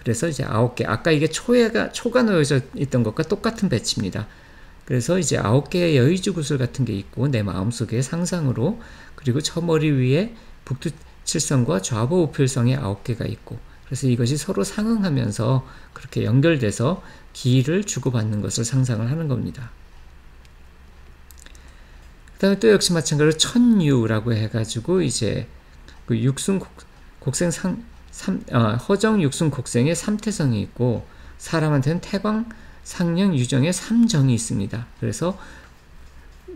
그래서 이제 9개, 아까 이게 초가 놓여져 있던 것과 똑같은 배치입니다. 그래서 이제 9개의 여의주 구슬 같은 게 있고 내 마음속에 상상으로, 그리고 저 머리 위에 북두칠성과 좌보 우필성의 9개가 있고, 그래서 이것이 서로 상응하면서 그렇게 연결돼서 기를 주고받는 것을 상상을 하는 겁니다. 그 다음에 또 역시 마찬가지로 천유라고 해가지고 이제 그 허정 육순 곡생의 3태성이 있고, 사람한테는 태광 상령 유정의 3정이 있습니다. 그래서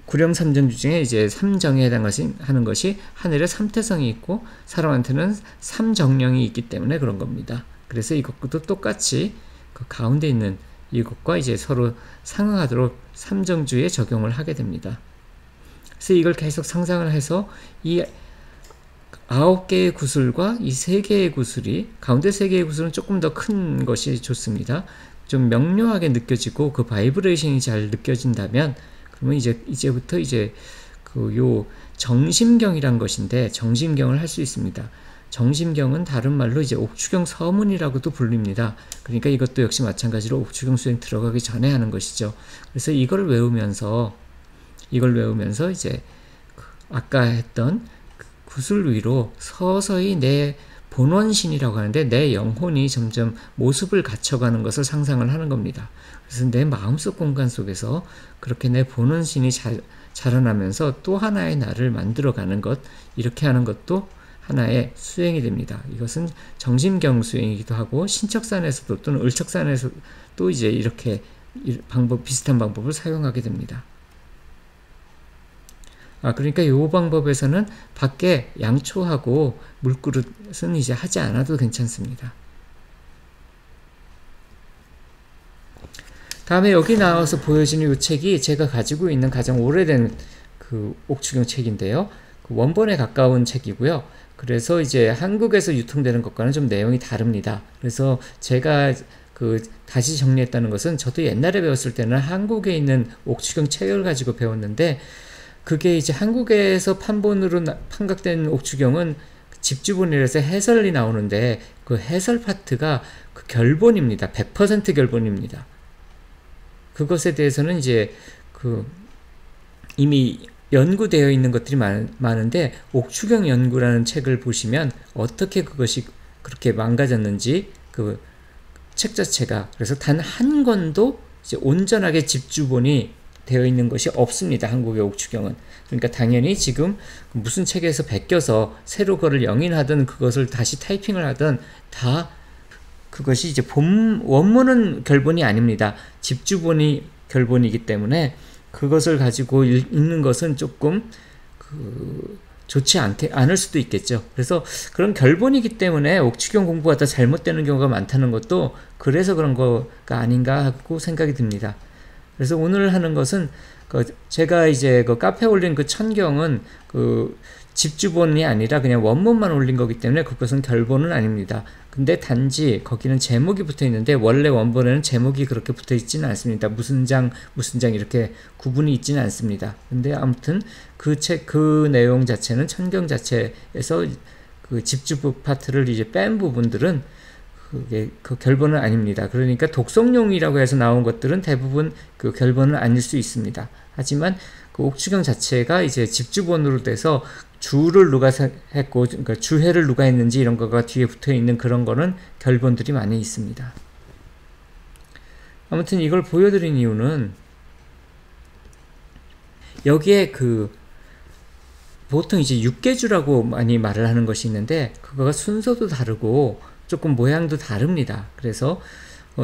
구령 3정 중에 이제 3정에 해당하는 것이 하늘에 3태성이 있고 사람한테는 3정령이 있기 때문에 그런 겁니다. 그래서 이것도 똑같이 그 가운데 있는 이것과 이제 서로 상응하도록 3정주에 적용을 하게 됩니다. 그래서 이걸 계속 상상을 해서 이 9개의 구슬과 이 3개의 구슬이, 가운데 3개의 구슬은 조금 더 큰 것이 좋습니다. 좀 명료하게 느껴지고 그 바이브레이션이 잘 느껴진다면, 그러면 이제부터 이제 요 정심경이란 것인데, 정심경을 할 수 있습니다. 정심경은 다른 말로 이제 옥추경 서문이라고도 불립니다. 그러니까 이것도 역시 마찬가지로 옥추경 수행 들어가기 전에 하는 것이죠. 그래서 이걸 외우면서 이제 아까 했던 구슬 위로 서서히 내 본원신이라고 하는데 내 영혼이 점점 모습을 갖춰가는 것을 상상을 하는 겁니다. 그래서 내 마음속 공간 속에서 그렇게 내 본원신이 자라나면서 또 하나의 나를 만들어가는 것, 이렇게 하는 것도 하나의 수행이 됩니다. 이것은 정심경 수행이기도 하고, 신척산에서도 또는 을척산에서도 이제 이렇게 비슷한 방법을 사용하게 됩니다. 그러니까 이 방법에서는 밖에 양초하고 물그릇은 이제 하지 않아도 괜찮습니다. 다음에 여기 나와서 보여지는 이 책이 제가 가지고 있는 가장 오래된 그 옥추경 책인데요. 그 원본에 가까운 책이고요. 그래서 이제 한국에서 유통되는 것과는 좀 내용이 다릅니다. 그래서 제가 다시 정리했다는 것은, 저도 옛날에 배웠을 때는 한국에 있는 옥추경 책을 가지고 배웠는데, 그게 이제 한국에서 판본으로 판각된 옥추경은 집주본이라서 해설이 나오는데, 그 해설 파트가 그 결본입니다. 100% 결본입니다. 그것에 대해서는 이제 이미 연구되어 있는 것들이 많은데, 옥추경 연구라는 책을 보시면 어떻게 그것이 그렇게 망가졌는지, 그 책 자체가, 그래서 단 한 권도 이제 온전하게 집주본이 되어 있는 것이 없습니다. 한국의 옥추경은. 그러니까 당연히 지금 무슨 책에서 베껴서 새로 그걸 영인하든 그것을 다시 타이핑을 하든 다 그것이 이제 원문은 결본이 아닙니다. 집주본이 결본이기 때문에 그것을 가지고 읽는 것은 조금 좋지 않을 수도 있겠죠. 그래서 그런 결본이기 때문에 옥추경 공부가 잘못되는 경우가 많다는 것도 그래서 그런 거가 아닌가 하고 생각이 듭니다. 그래서 오늘 하는 것은 제가 이제 카페에 올린 그 천경은 집주본이 아니라 그냥 원문만 올린 거기 때문에 그것은 결본은 아닙니다. 근데 단지 거기는 제목이 붙어 있는데, 원래 원본에는 제목이 그렇게 붙어 있지는 않습니다. 무슨 장 이렇게 구분이 있지는 않습니다. 근데 아무튼 그 내용 자체는 천경 자체에서 그 집주부 파트를 이제 뺀 부분들은 그게 그 결본은 아닙니다. 그러니까 독성용이라고 해서 나온 것들은 대부분 그 결본은 아닐 수 있습니다. 하지만 그 옥추경 자체가 이제 집주본으로 돼서 주를 누가 했고, 그러니까 주해를 누가 했는지 이런 거가 뒤에 붙어 있는 그런 거는 결본들이 많이 있습니다. 아무튼 이걸 보여드린 이유는, 여기에 보통 이제 육계주라고 많이 말을 하는 것이 있는데, 그거가 순서도 다르고 조금 모양도 다릅니다. 그래서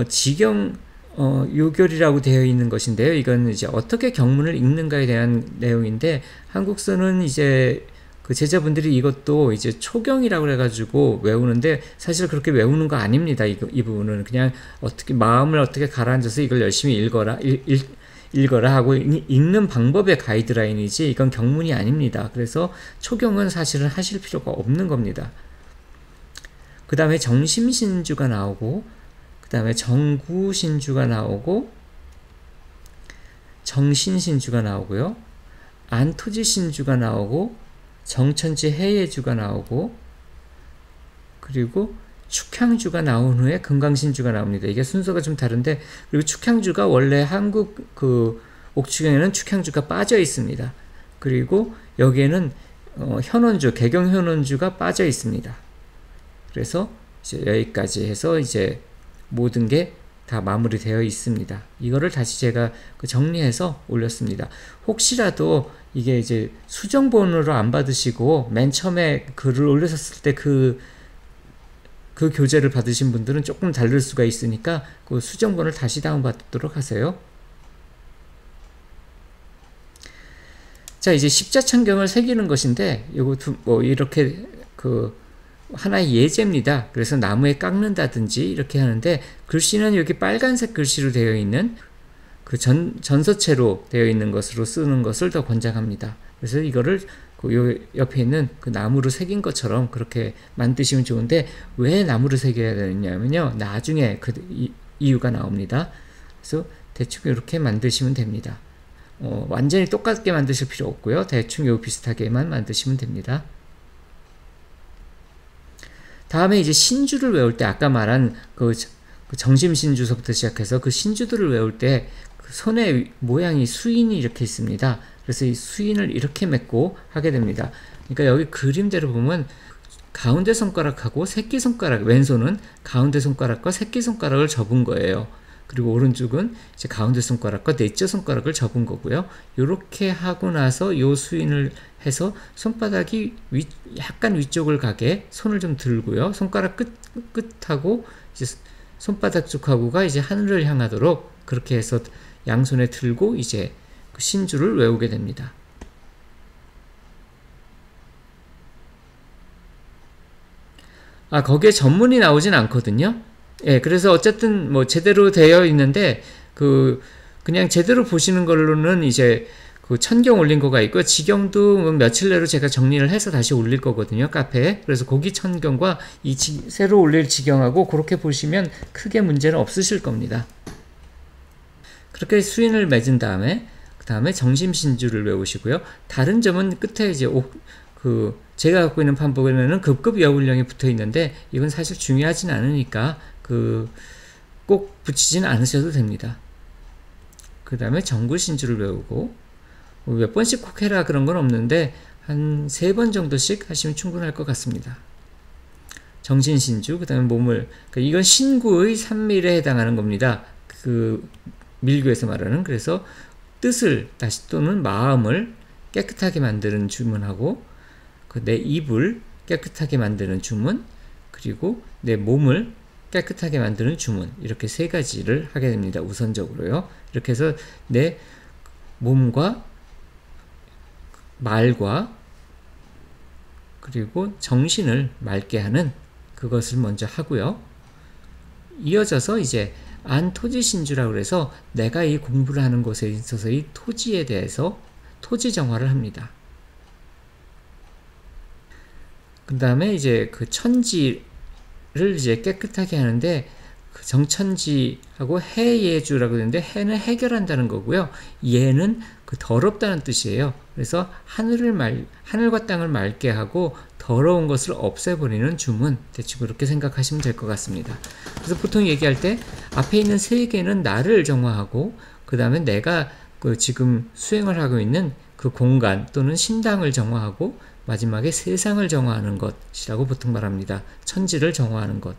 지경 요결이라고 되어 있는 것인데요. 이건 이제 어떻게 경문을 읽는가에 대한 내용인데, 한국서는 이제 그 제자분들이 이것도 이제 초경이라고 해가지고 외우는데, 사실 그렇게 외우는 거 아닙니다. 이 부분은 그냥 마음을 어떻게 가라앉아서 이걸 열심히 읽어라 하고 읽는 방법의 가이드라인이지, 이건 경문이 아닙니다. 그래서 초경은 사실은 하실 필요가 없는 겁니다. 그 다음에 정심신주가 나오고, 그 다음에 정구신주가 나오고, 정신신주가 나오고요, 안토지신주가 나오고, 정천지 해예주가 나오고, 그리고 축향주가 나온 후에 금강신주가 나옵니다. 이게 순서가 좀 다른데, 그리고 축향주가 원래 한국 그 옥추경에는 축향주가 빠져 있습니다. 그리고 여기에는 현원주, 개경현원주가 빠져 있습니다. 그래서 이제 여기까지 해서 이제 모든 게 다 마무리되어 있습니다. 이거를 다시 제가 정리해서 올렸습니다. 혹시라도 이게 이제 수정본으로 안 받으시고 맨 처음에 글을 올렸을 때 그 교재를 받으신 분들은 조금 다를 수가 있으니까 그 수정본을 다시 다운받도록 하세요. 자, 이제 십자천경을 새기는 것인데, 요거 뭐 이렇게 하나의 예제입니다. 그래서 나무에 깎는다든지 이렇게 하는데, 글씨는 여기 빨간색 글씨로 되어 있는 전서체로 되어 있는 것으로 쓰는 것을 더 권장합니다. 그래서 이거를 요 옆에 있는 그 나무로 새긴 것처럼 그렇게 만드시면 좋은데, 왜 나무로 새겨야 되느냐면요, 나중에 이유가 나옵니다. 그래서 대충 이렇게 만드시면 됩니다. 완전히 똑같게 만드실 필요 없고요. 대충 요 비슷하게만 만드시면 됩니다. 다음에 이제 신주를 외울 때, 아까 말한 그 정심신주서부터 시작해서 그 신주들을 외울 때 그 손의 모양이 수인이 이렇게 있습니다. 그래서 이 수인을 이렇게 맺고 하게 됩니다. 그러니까 여기 그림대로 보면 가운데 손가락하고 새끼손가락, 왼손은 가운데 손가락과 새끼손가락을 접은 거예요. 그리고 오른쪽은 이제 가운데 손가락과 넷째 손가락을 접은 거고요. 이렇게 하고 나서 요 수인을 해서 손바닥이 약간 위쪽을 가게 손을 좀 들고요. 손가락 끝하고 이제 손바닥 쪽하고가 이제 하늘을 향하도록 그렇게 해서 양손에 들고 이제 그 신주를 외우게 됩니다. 거기에 전문이 나오진 않거든요. 예, 그래서 어쨌든 뭐 제대로 되어 있는데, 그냥 제대로 보시는 걸로는 이제 그 천경 올린 거가 있고, 지경도 며칠 내로 제가 정리를 해서 다시 올릴 거거든요, 카페에. 그래서 거기 천경과 이 새로 올릴 지경하고 그렇게 보시면 크게 문제는 없으실 겁니다. 그렇게 수인을 맺은 다음에, 그 다음에 정심신주를 외우시고요. 다른 점은 끝에 이제 제가 갖고 있는 판본에는 급급 여울령이 붙어 있는데, 이건 사실 중요하진 않으니까 꼭 붙이진 않으셔도 됩니다. 그 다음에 정구신주를 외우고, 몇 번씩 꼭 해라 그런 건 없는데 한 3번 정도씩 하시면 충분할 것 같습니다. 정신신주, 그 다음에 몸을, 그러니까 이건 신구의 산밀에 해당하는 겁니다. 그 밀교에서 말하는. 그래서 뜻을 또는 마음을 깨끗하게 만드는 주문하고, 내 입을 깨끗하게 만드는 주문, 그리고 내 몸을 깨끗하게 만드는 주문, 이렇게 3가지를 하게 됩니다. 우선적으로요. 이렇게 해서 내 몸과 말과 그리고 정신을 맑게 하는 그것을 먼저 하고요. 이어져서 이제 안토지신주라고 해서 내가 이 공부를 하는 곳에 있어서 이 토지에 대해서 토지정화를 합니다. 그 다음에 이제 그 천지를 이제 깨끗하게 하는데, 그 정천지하고 해예주라고 하는데, 해는 해결한다는 거고요. 예는 그 더럽다는 뜻이에요. 그래서 하늘과 땅을 맑게 하고 더러운 것을 없애버리는 주문, 대충 그렇게 생각하시면 될 것 같습니다. 그래서 보통 얘기할 때 앞에 있는 3개는 나를 정화하고, 그 다음에 내가 지금 수행을 하고 있는 그 공간 또는 신당을 정화하고, 마지막에 세상을 정화하는 것이라고 보통 말합니다. 천지를 정화하는 것.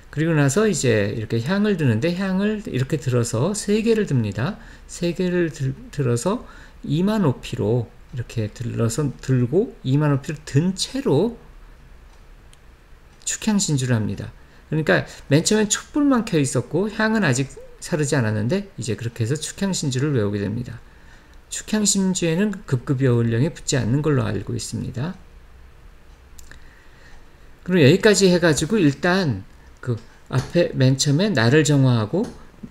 그리고 나서 이제 이렇게 향을 드는데, 향을 이렇게 들어서 3개를 듭니다. 3개를 들어서 2만 높이로 이렇게 들고 2만 높이로 든 채로 축향신주를 합니다. 그러니까 맨 처음엔 촛불만 켜 있었고 향은 아직 사르지 않았는데, 이제 그렇게 해서 축향신주를 외우게 됩니다. 축향신주에는 급급여울령이 붙지 않는 걸로 알고 있습니다. 그럼 여기까지 해가지고 일단 그 앞에 맨 처음에 나를 정화하고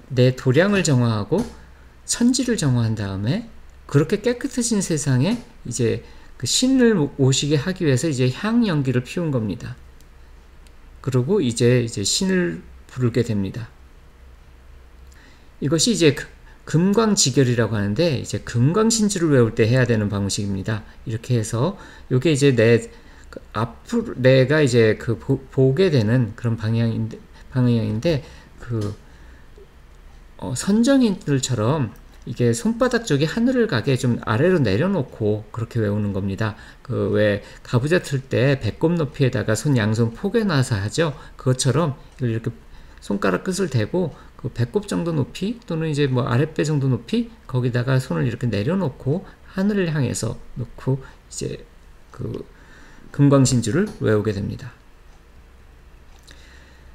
내 도량을 정화하고 천지를 정화한 다음에, 그렇게 깨끗해진 세상에 이제 그 신을 오시게 하기 위해서 이제 향 연기를 피운 겁니다. 그리고 이제 신을 부르게 됩니다. 이것이 이제 금광지결이라고 하는데, 이제 금광신주를 외울 때 해야 되는 방식입니다. 이렇게 해서 이게 이제 내 앞으로 내가 이제 보게 되는 그런 방향인데 선정인들처럼 이게 손바닥 쪽이 하늘을 가게 좀 아래로 내려놓고 그렇게 외우는 겁니다. 왜 가부좌 틀 때 배꼽 높이에다가 손 양손 포개놔서 하죠. 그것처럼 이렇게 손가락 끝을 대고 그 배꼽 정도 높이 또는 이제 뭐 아랫배 정도 높이 거기다가 손을 이렇게 내려놓고 하늘을 향해서 놓고 이제 금강신주를 외우게 됩니다.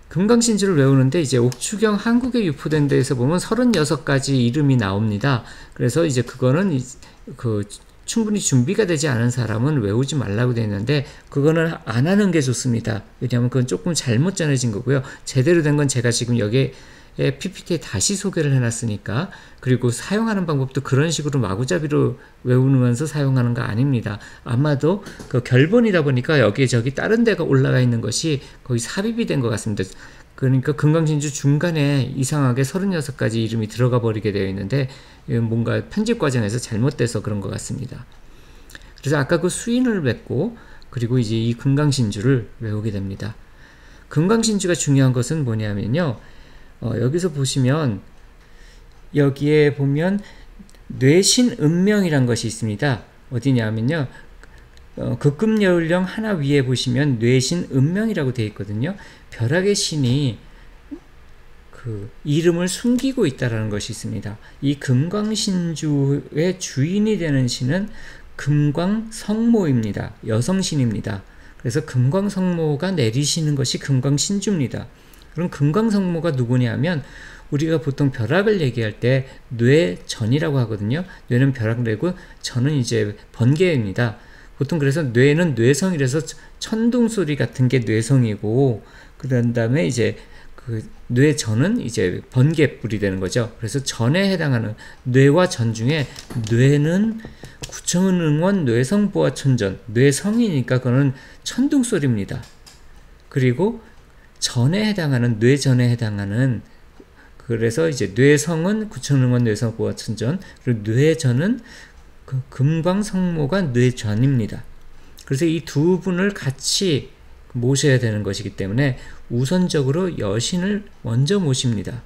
금강신주를 외우는데 이제 옥추경 한국에 유포된 데에서 보면 36가지 이름이 나옵니다. 그래서 이제 그거는 충분히 준비가 되지 않은 사람은 외우지 말라고 되어 있는데 그거는 안 하는 게 좋습니다. 왜냐하면 그건 조금 잘못 전해진 거고요. 제대로 된 건 제가 지금 여기에 PPT에 다시 소개를 해놨으니까, 그리고 사용하는 방법도 그런 식으로 마구잡이로 외우면서 사용하는 거 아닙니다. 아마도 그 결본이다 보니까 여기저기 다른 데가 올라가 있는 것이 거의 삽입이 된 것 같습니다. 그러니까 금강신주 중간에 이상하게 36가지 이름이 들어가 버리게 되어 있는데 뭔가 편집 과정에서 잘못돼서 그런 것 같습니다. 그래서 아까 그 수인을 맺고 그리고 이제 이 금강신주를 외우게 됩니다. 금강신주가 중요한 것은 뭐냐면요. 여기서 보시면 여기에 보면 뇌신은명이란 것이 있습니다. 어디냐면요. 극금여울령 하나 위에 보시면 뇌신은명이라고 되어 있거든요. 벼락의 신이 그 이름을 숨기고 있다라는 것이 있습니다. 이 금광신주의 주인이 되는 신은 금광성모입니다. 여성신입니다. 그래서 금광성모가 내리시는 것이 금광신주입니다. 그럼 금광성모가 누구냐면 우리가 보통 벼락을 얘기할 때 뇌전이라고 하거든요. 뇌는 벼락뇌고 전은 이제 번개입니다. 보통 그래서 뇌는 뇌성이라서 천둥소리 같은 게 뇌성이고 그런 다음에 이제 그 뇌전은 이제 번개뿔이 되는 거죠. 그래서 전에 해당하는 뇌와 전 중에 뇌는 구천응원 뇌성보화천전, 뇌성이니까 그거는 천둥소리입니다. 그리고 전에 해당하는 뇌전에 해당하는, 그래서 이제 뇌성은 구천응원 뇌성보화천전, 그리고 뇌전은 그 금광성모가 뇌전입니다. 그래서 이 두 분을 같이 모셔야 되는 것이기 때문에 우선적으로 여신을 먼저 모십니다.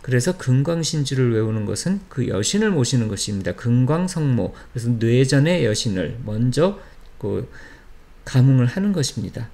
그래서 금광신주를 외우는 것은 그 여신을 모시는 것입니다. 금광성모, 그래서 뇌전의 여신을 먼저 감흥을 하는 것입니다.